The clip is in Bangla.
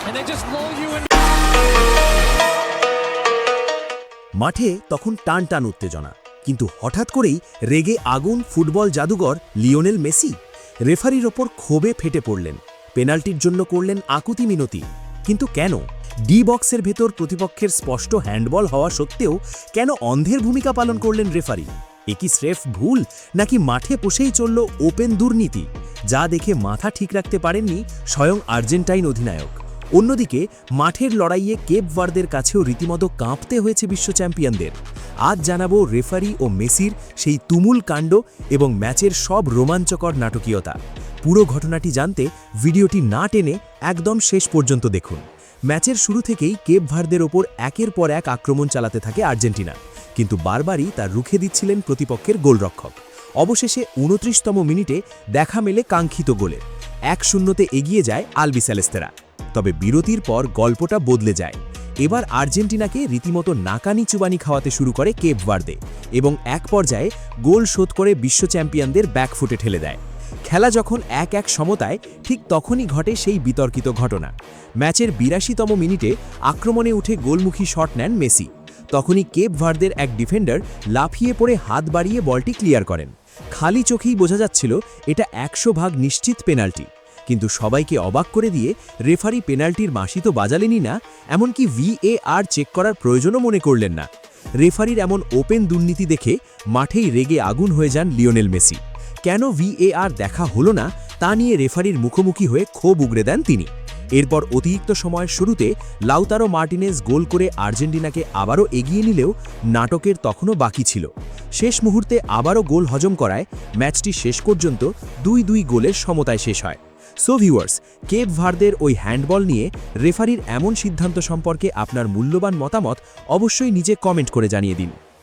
and they just lull you in. মাঠে তখন টান টান উত্তেজনা, কিন্তু হঠাৎ করেই রেগে আগুন ফুটবল জাদুঘর লিওনেল মেসি রেফারির ওপর ক্ষোভে ফেটে পড়লেন। পেনাল্টির জন্য করলেন আকুতি মিনতি। কিন্তু কেন? ডি বক্সের ভেতর প্রতিপক্ষের স্পষ্ট হ্যান্ডবল হওয়া সত্ত্বেও কেন অন্ধের ভূমিকা পালন করলেন রেফারি? এ কি স্রেফ ভুল, নাকি মাঠে বসেই চলল ওপেন দুর্নীতি, যা দেখে মাথা ঠিক রাখতে পারেননি স্বয়ং আর্জেন্টাইন অধিনায়ক? অন্যদিকে মাঠের লড়াইয়ে কেপ ভার্দের কাছেও রীতিমতো কাঁপতে হয়েছে বিশ্ব চ্যাম্পিয়নদের। আজ জানাবো রেফারি ও মেসির সেই তুমুল কাণ্ড এবং ম্যাচের সব রোমাঞ্চকর নাটকীয়তা। পুরো ঘটনাটি জানতে ভিডিওটি না টেনে একদম শেষ পর্যন্ত দেখুন। ম্যাচের শুরু থেকেই কেপ ভার্দের ওপর একের পর এক আক্রমণ চালাতে থাকে আর্জেন্টিনা, কিন্তু বারবারই তা রুখে দিচ্ছিলেন প্রতিপক্ষের গোলরক্ষক। অবশেষে ২৯তম মিনিটে দেখা মেলে কাঙ্ক্ষিত গোলে। ১-০তে এগিয়ে যায় আলবিসেলেস্তেরা। তবে বিরতির পর গল্পটা বদলে যায়। এবার আর্জেন্টিনাকে রীতিমতো নাকানি চুবানি খাওয়াতে শুরু করে কেপ ভার্দে এবং এক পর্যায়ে গোল শোধ করে বিশ্ব চ্যাম্পিয়নদের ব্যাকফুটে ঠেলে দেয়। খেলা যখন ১-১ সমতায়, ঠিক তখনই ঘটে সেই বিতর্কিত ঘটনা। ম্যাচের ৮২তম মিনিটে আক্রমণে উঠে গোলমুখী শট নেন মেসি। তখনই কেপ ভার্দের এক ডিফেন্ডার লাফিয়ে পড়ে হাত বাড়িয়ে বলটি ক্লিয়ার করেন। খালি চোখেই বোঝা যাচ্ছিল এটা ১০০% নিশ্চিত পেনাল্টি। কিন্তু সবাইকে অবাক করে দিয়ে রেফারি পেনাল্টির বাঁশি তো বাজালেনই না, এমনকি VAR চেক করার প্রয়োজনও মনে করলেন না। রেফারির এমন ওপেন দুর্নীতি দেখে মাঠেই রেগে আগুন হয়ে যান লিওনেল মেসি। কেন VAR দেখা হলো না তা নিয়ে রেফারির মুখোমুখি হয়ে ক্ষোভ উগরে দেন তিনি। এরপর অতিরিক্ত সময়ের শুরুতে লাউতারো মার্টিনেজ গোল করে আর্জেন্টিনাকে আবারও এগিয়ে নিলেও নাটকের তখনও বাকি ছিল। শেষ মুহূর্তে আবারও গোল হজম করায় ম্যাচটি শেষ পর্যন্ত ২-২ গোলের সমতায় শেষ হয়। সো ভিউয়ার্স, কেপ ভার্দের ওই হ্যান্ডবল নিয়ে রেফারির এমন সিদ্ধান্ত সম্পর্কে আপনার মূল্যবান মতামত অবশ্যই নিচে কমেন্ট করে জানিয়ে দিন।